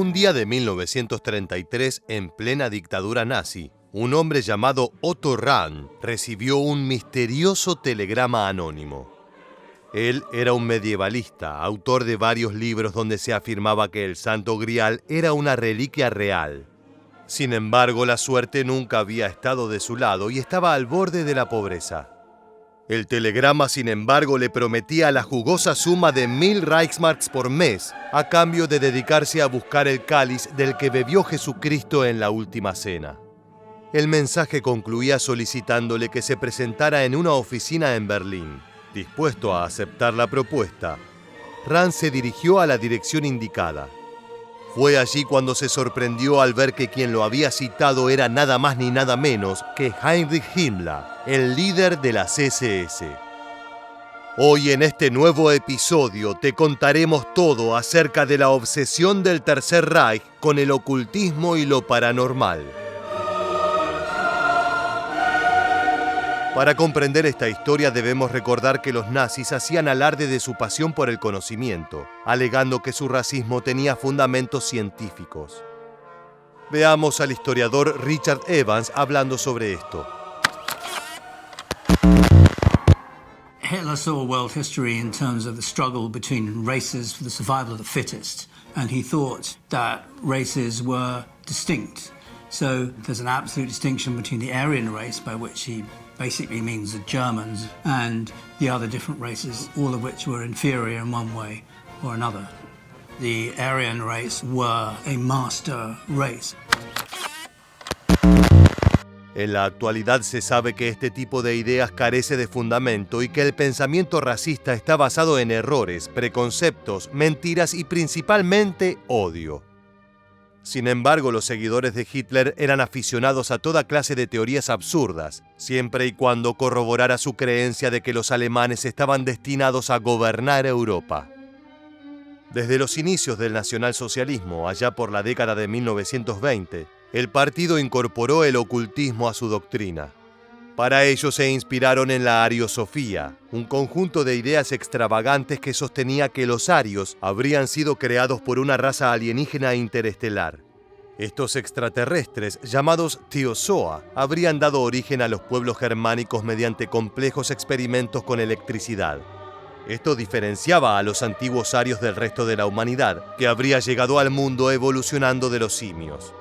Un día de 1933, en plena dictadura nazi, un hombre llamado Otto Rahn recibió un misterioso telegrama anónimo. Él era un medievalista, autor de varios libros donde se afirmaba que el Santo Grial era una reliquia real. Sin embargo, la suerte nunca había estado de su lado y estaba al borde de la pobreza. El telegrama, sin embargo, le prometía la jugosa suma de 1000 Reichsmarks por mes, a cambio de dedicarse a buscar el cáliz del que bebió Jesucristo en la última cena. El mensaje concluía solicitándole que se presentara en una oficina en Berlín. Dispuesto a aceptar la propuesta, Rahn se dirigió a la dirección indicada. Fue allí cuando se sorprendió al ver que quien lo había citado era nada más ni nada menos que Heinrich Himmler, el líder de las SS. Hoy en este nuevo episodio te contaremos todo acerca de la obsesión del Tercer Reich con el ocultismo y lo paranormal. Para comprender esta historia debemos recordar que los nazis hacían alarde de su pasión por el conocimiento, alegando que su racismo tenía fundamentos científicos. Veamos al historiador Richard Evans hablando sobre esto. Hitler saw world history in terms of the struggle between races for the survival of the fittest, and he thought that races were distinct. So there's an absolute distinction between the Aryan race, by which he basically means the Germans, and the other different races, all of which were inferior in one way or another. The Aryan race were a master race. En la actualidad se sabe que este tipo de ideas carece de fundamento y que el pensamiento racista está basado en errores, preconceptos, mentiras y principalmente odio. Sin embargo, los seguidores de Hitler eran aficionados a toda clase de teorías absurdas, siempre y cuando corroborara su creencia de que los alemanes estaban destinados a gobernar Europa. Desde los inicios del nacionalsocialismo, allá por la década de 1920, el partido incorporó el ocultismo a su doctrina. Para ello se inspiraron en la ariosofía, un conjunto de ideas extravagantes que sostenía que los arios habrían sido creados por una raza alienígena interestelar. Estos extraterrestres, llamados Teozoa, habrían dado origen a los pueblos germánicos mediante complejos experimentos con electricidad. Esto diferenciaba a los antiguos arios del resto de la humanidad, que habría llegado al mundo evolucionando de los simios.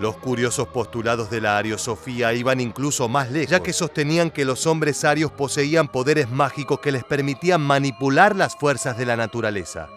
Los curiosos postulados de la ariosofía iban incluso más lejos, ya que sostenían que los hombres arios poseían poderes mágicos que les permitían manipular las fuerzas de la naturaleza.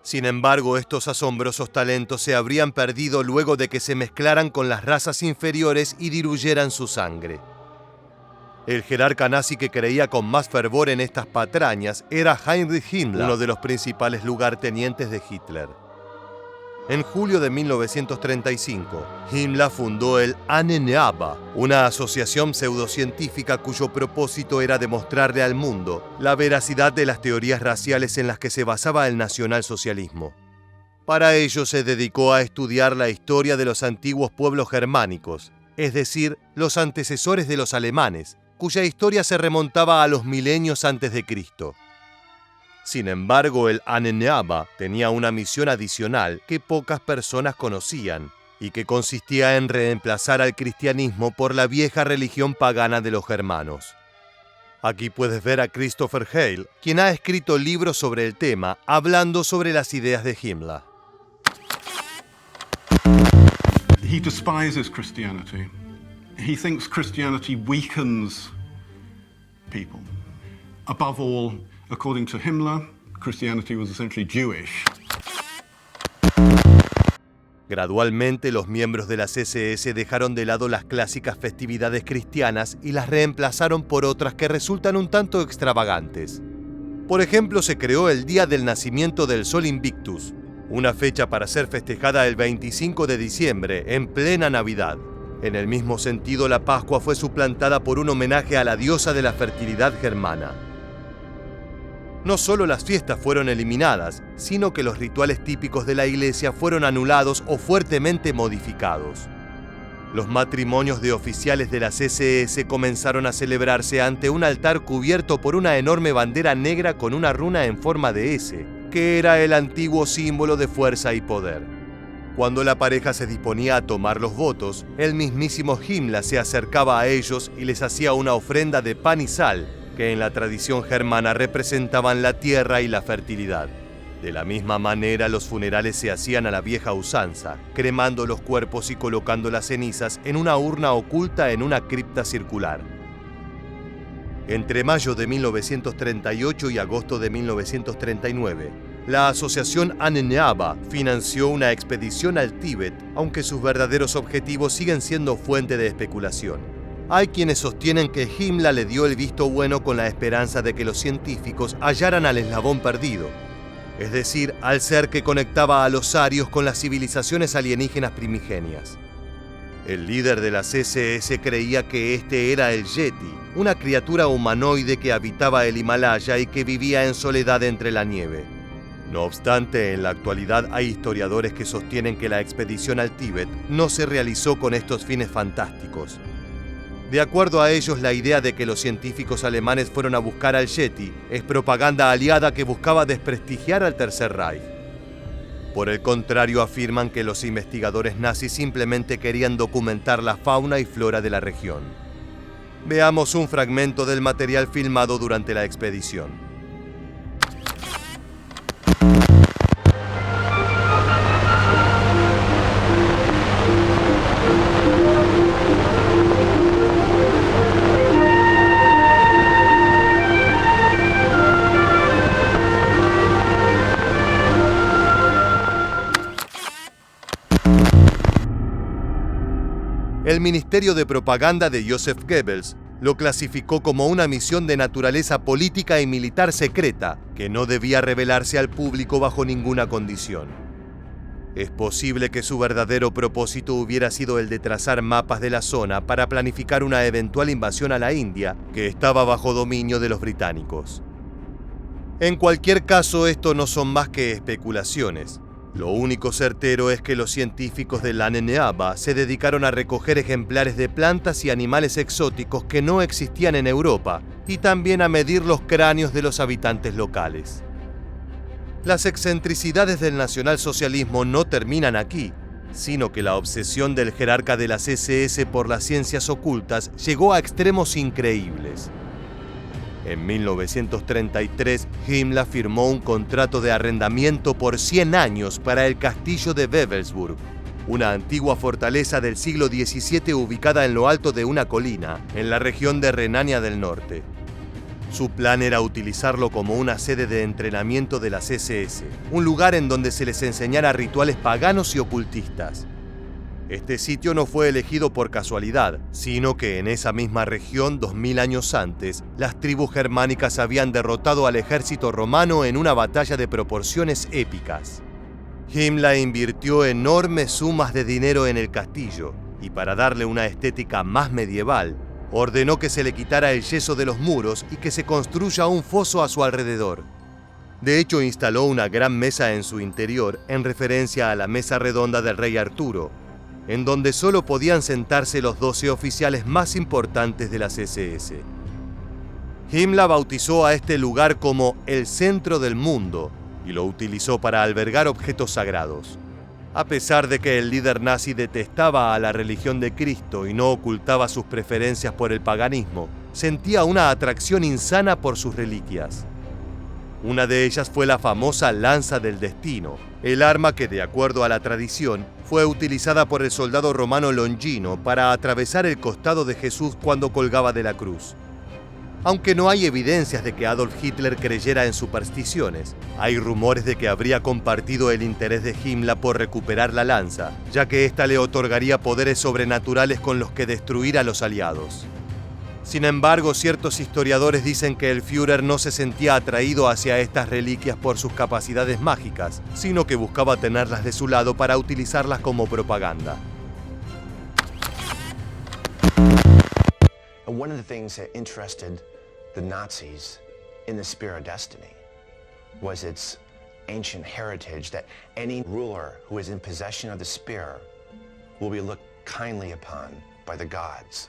Sin embargo, estos asombrosos talentos se habrían perdido luego de que se mezclaran con las razas inferiores y diluyeran su sangre. El jerarca nazi que creía con más fervor en estas patrañas era Heinrich Himmler, uno de los principales lugartenientes de Hitler. En julio de 1935, Himmler fundó el Annenaba, una asociación pseudocientífica cuyo propósito era demostrarle al mundo la veracidad de las teorías raciales en las que se basaba el nacionalsocialismo. Para ello se dedicó a estudiar la historia de los antiguos pueblos germánicos, es decir, los antecesores de los alemanes, cuya historia se remontaba a los milenios antes de Cristo. Sin embargo, el Annenaba tenía una misión adicional que pocas personas conocían y que consistía en reemplazar al cristianismo por la vieja religión pagana de los germanos. Aquí puedes ver a Christopher Hale, quien ha escrito libros sobre el tema, hablando sobre las ideas de Himmler. He despises Christianity. He thinks Christianity weakens people. Above all, according to Himmler, Christianity was essentially Jewish. Gradualmente, los miembros de las SS dejaron de lado las clásicas festividades cristianas y las reemplazaron por otras que resultan un tanto extravagantes. Por ejemplo, se creó el Día del Nacimiento del Sol Invictus, una fecha para ser festejada el 25 de diciembre, en plena Navidad. En el mismo sentido, la Pascua fue suplantada por un homenaje a la diosa de la fertilidad germana. No solo las fiestas fueron eliminadas, sino que los rituales típicos de la iglesia fueron anulados o fuertemente modificados. Los matrimonios de oficiales de las SS comenzaron a celebrarse ante un altar cubierto por una enorme bandera negra con una runa en forma de S, que era el antiguo símbolo de fuerza y poder. Cuando la pareja se disponía a tomar los votos, el mismísimo Himmler se acercaba a ellos y les hacía una ofrenda de pan y sal, que en la tradición germana representaban la tierra y la fertilidad. De la misma manera, los funerales se hacían a la vieja usanza, cremando los cuerpos y colocando las cenizas en una urna oculta en una cripta circular. Entre mayo de 1938 y agosto de 1939, la asociación Annenaba financió una expedición al Tíbet, aunque sus verdaderos objetivos siguen siendo fuente de especulación. Hay quienes sostienen que Himmler le dio el visto bueno con la esperanza de que los científicos hallaran al eslabón perdido, es decir, al ser que conectaba a los arios con las civilizaciones alienígenas primigenias. El líder de la CSS creía que este era el Yeti, una criatura humanoide que habitaba el Himalaya y que vivía en soledad entre la nieve. No obstante, en la actualidad hay historiadores que sostienen que la expedición al Tíbet no se realizó con estos fines fantásticos. De acuerdo a ellos, la idea de que los científicos alemanes fueron a buscar al Yeti es propaganda aliada que buscaba desprestigiar al Tercer Reich. Por el contrario, afirman que los investigadores nazis simplemente querían documentar la fauna y flora de la región. Veamos un fragmento del material filmado durante la expedición. El Ministerio de Propaganda de Joseph Goebbels lo clasificó como una misión de naturaleza política y militar secreta que no debía revelarse al público bajo ninguna condición. Es posible que su verdadero propósito hubiera sido el de trazar mapas de la zona para planificar una eventual invasión a la India, que estaba bajo dominio de los británicos. En cualquier caso, esto no son más que especulaciones. Lo único certero es que los científicos de la Annenaba se dedicaron a recoger ejemplares de plantas y animales exóticos que no existían en Europa y también a medir los cráneos de los habitantes locales. Las excentricidades del nacionalsocialismo no terminan aquí, sino que la obsesión del jerarca de la CSS por las ciencias ocultas llegó a extremos increíbles. En 1933, Himmler firmó un contrato de arrendamiento por 100 años para el castillo de Wewelsburg, una antigua fortaleza del siglo XVII ubicada en lo alto de una colina, en la región de Renania del Norte. Su plan era utilizarlo como una sede de entrenamiento de la CSS, un lugar en donde se les enseñara rituales paganos y ocultistas. Este sitio no fue elegido por casualidad, sino que en esa misma región, 2000 años antes, las tribus germánicas habían derrotado al ejército romano en una batalla de proporciones épicas. Himmler invirtió enormes sumas de dinero en el castillo, y para darle una estética más medieval, ordenó que se le quitara el yeso de los muros y que se construya un foso a su alrededor. De hecho, instaló una gran mesa en su interior en referencia a la mesa redonda del rey Arturo, en donde solo podían sentarse los 12 oficiales más importantes de la CSS. Himmler bautizó a este lugar como el centro del mundo y lo utilizó para albergar objetos sagrados. A pesar de que el líder nazi detestaba a la religión de Cristo y no ocultaba sus preferencias por el paganismo, sentía una atracción insana por sus reliquias. Una de ellas fue la famosa lanza del destino, el arma que, de acuerdo a la tradición, fue utilizada por el soldado romano Longino para atravesar el costado de Jesús cuando colgaba de la cruz. Aunque no hay evidencias de que Adolf Hitler creyera en supersticiones, hay rumores de que habría compartido el interés de Himmler por recuperar la lanza, ya que ésta le otorgaría poderes sobrenaturales con los que destruir a los aliados. Sin embargo, ciertos historiadores dicen que el Führer no se sentía atraído hacia estas reliquias por sus capacidades mágicas, sino que buscaba tenerlas de su lado para utilizarlas como propaganda. One of the things that interested the Nazis in the Spear of Destiny was its ancient heritage, that any ruler who is in possession of the spear will be looked kindly upon by the gods.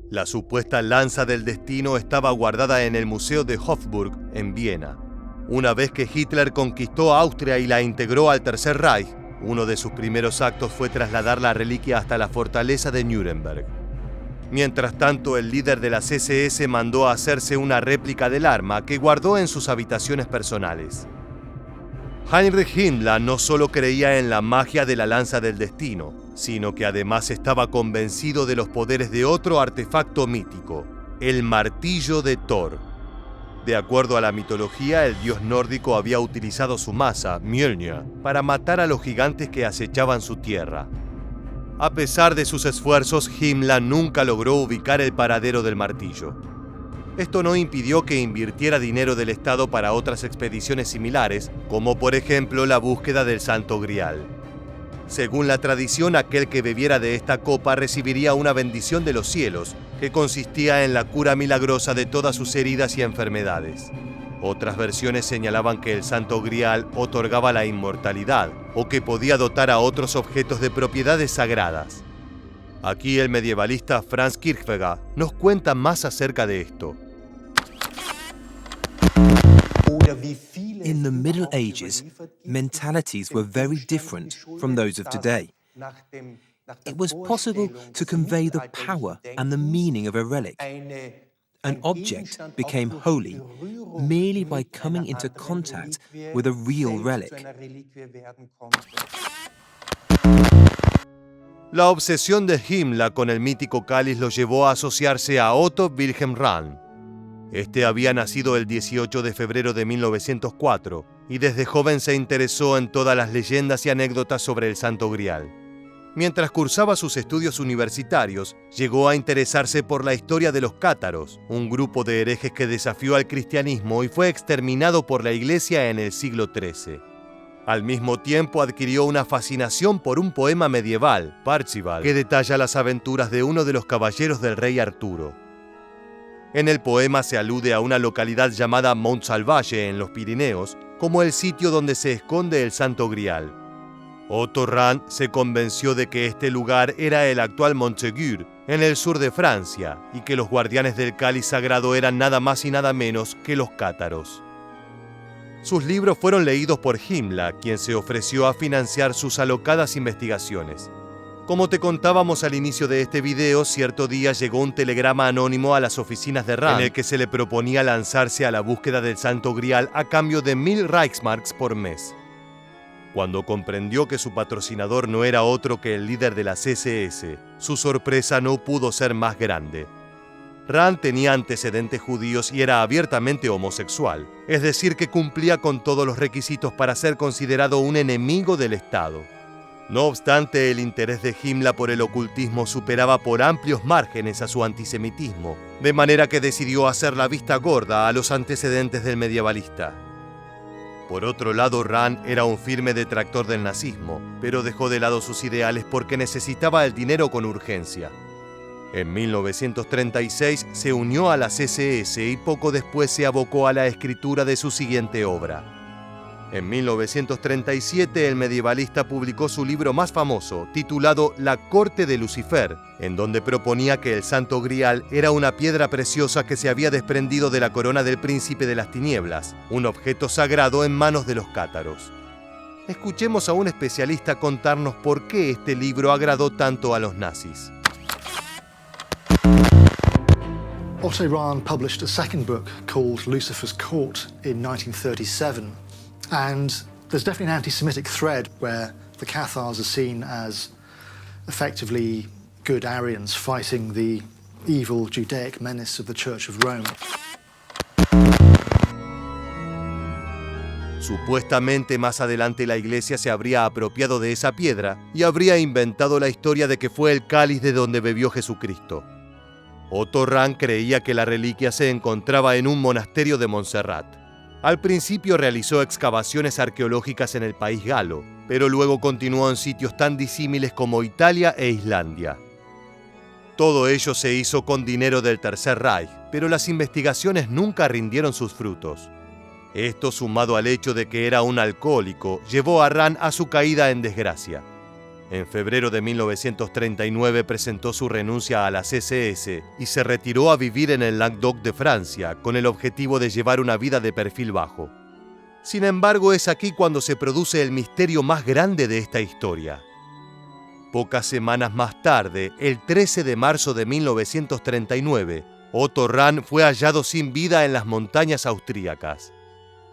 La supuesta lanza del destino estaba guardada en el Museo de Hofburg, en Viena. Una vez que Hitler conquistó Austria y la integró al Tercer Reich, uno de sus primeros actos fue trasladar la reliquia hasta la fortaleza de Nuremberg. Mientras tanto, el líder de las SS mandó a hacerse una réplica del arma que guardó en sus habitaciones personales. Heinrich Himmler no solo creía en la magia de la lanza del destino, sino que además estaba convencido de los poderes de otro artefacto mítico, el martillo de Thor. De acuerdo a la mitología, el dios nórdico había utilizado su masa, Mjolnir, para matar a los gigantes que acechaban su tierra. A pesar de sus esfuerzos, Himmler nunca logró ubicar el paradero del martillo. Esto no impidió que invirtiera dinero del Estado para otras expediciones similares, como por ejemplo la búsqueda del Santo Grial. Según la tradición, aquel que bebiera de esta copa recibiría una bendición de los cielos, que consistía en la cura milagrosa de todas sus heridas y enfermedades. Otras versiones señalaban que el Santo Grial otorgaba la inmortalidad o que podía dotar a otros objetos de propiedades sagradas. Aquí el medievalista Franz Kierkegaard nos cuenta más acerca de esto. In the Middle Ages, mentalities were very different from those of today. It was possible to convey the power and the meaning of a relic. An object became holy merely by coming into contact with a real relic. La obsesión de Himmler con el mítico cáliz lo llevó a asociarse a Otto Wilhelm Rahn. Este había nacido el 18 de febrero de 1904 y desde joven se interesó en todas las leyendas y anécdotas sobre el Santo Grial. Mientras cursaba sus estudios universitarios, llegó a interesarse por la historia de los cátaros, un grupo de herejes que desafió al cristianismo y fue exterminado por la Iglesia en el siglo XIII. Al mismo tiempo adquirió una fascinación por un poema medieval, Parzival, que detalla las aventuras de uno de los caballeros del rey Arturo. En el poema se alude a una localidad llamada Montsalvalle en los Pirineos como el sitio donde se esconde el Santo Grial. Otto Rahn se convenció de que este lugar era el actual Montségur, en el sur de Francia, y que los guardianes del cáliz sagrado eran nada más y nada menos que los cátaros. Sus libros fueron leídos por Himmler, quien se ofreció a financiar sus alocadas investigaciones. Como te contábamos al inicio de este video, cierto día llegó un telegrama anónimo a las oficinas de Rahn, en el que se le proponía lanzarse a la búsqueda del Santo Grial a cambio de 1000 Reichsmarks por mes. Cuando comprendió que su patrocinador no era otro que el líder de las SS, su sorpresa no pudo ser más grande. Rahn tenía antecedentes judíos y era abiertamente homosexual, es decir, que cumplía con todos los requisitos para ser considerado un enemigo del Estado. No obstante, el interés de Himmler por el ocultismo superaba por amplios márgenes a su antisemitismo, de manera que decidió hacer la vista gorda a los antecedentes del medievalista. Por otro lado, Rahn era un firme detractor del nazismo, pero dejó de lado sus ideales porque necesitaba el dinero con urgencia. En 1936 se unió a las SS y poco después se abocó a la escritura de su siguiente obra. En 1937 el medievalista publicó su libro más famoso, titulado La corte de Lucifer, en donde proponía que el Santo Grial era una piedra preciosa que se había desprendido de la corona del príncipe de las tinieblas, un objeto sagrado en manos de los cátaros. Escuchemos a un especialista contarnos por qué este libro agradó tanto a los nazis. Otto Rahn published a second book called Lucifer's Court in 1937. And there's definitely an anti-Semitic thread where the Cathars are seen as effectively good Aryans fighting the evil Judaic menace of the Church of Rome. Supuestamente más adelante la Iglesia se habría apropiado de esa piedra y habría inventado la historia de que fue el cáliz de donde bebió Jesucristo. Otto Rahn creía que la reliquia se encontraba en un monasterio de Montserrat. Al principio realizó excavaciones arqueológicas en el país galo, pero luego continuó en sitios tan disímiles como Italia e Islandia. Todo ello se hizo con dinero del Tercer Reich, pero las investigaciones nunca rindieron sus frutos. Esto, sumado al hecho de que era un alcohólico, llevó a Rahn a su caída en desgracia. En febrero de 1939 presentó su renuncia a las SS y se retiró a vivir en el Languedoc de Francia con el objetivo de llevar una vida de perfil bajo. Sin embargo, es aquí cuando se produce el misterio más grande de esta historia. Pocas semanas más tarde, el 13 de marzo de 1939, Otto Rahn fue hallado sin vida en las montañas austríacas.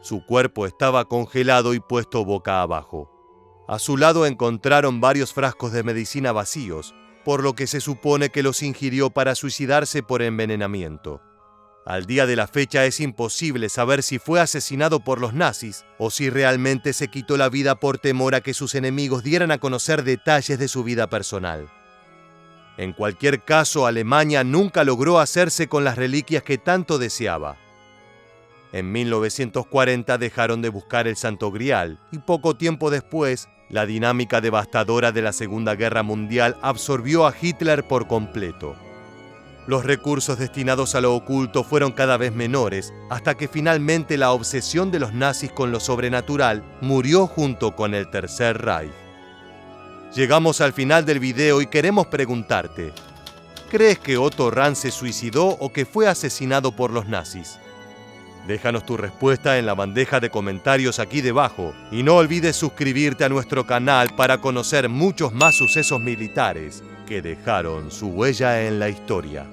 Su cuerpo estaba congelado y puesto boca abajo. A su lado encontraron varios frascos de medicina vacíos, por lo que se supone que los ingirió para suicidarse por envenenamiento. Al día de la fecha es imposible saber si fue asesinado por los nazis o si realmente se quitó la vida por temor a que sus enemigos dieran a conocer detalles de su vida personal. En cualquier caso, Alemania nunca logró hacerse con las reliquias que tanto deseaba. En 1940 dejaron de buscar el Santo Grial y poco tiempo después, la dinámica devastadora de la Segunda Guerra Mundial absorbió a Hitler por completo. Los recursos destinados a lo oculto fueron cada vez menores, hasta que finalmente la obsesión de los nazis con lo sobrenatural murió junto con el Tercer Reich. Llegamos al final del video y queremos preguntarte, ¿crees que Otto Rahn se suicidó o que fue asesinado por los nazis? Déjanos tu respuesta en la bandeja de comentarios aquí debajo y no olvides suscribirte a nuestro canal para conocer muchos más sucesos militares que dejaron su huella en la historia.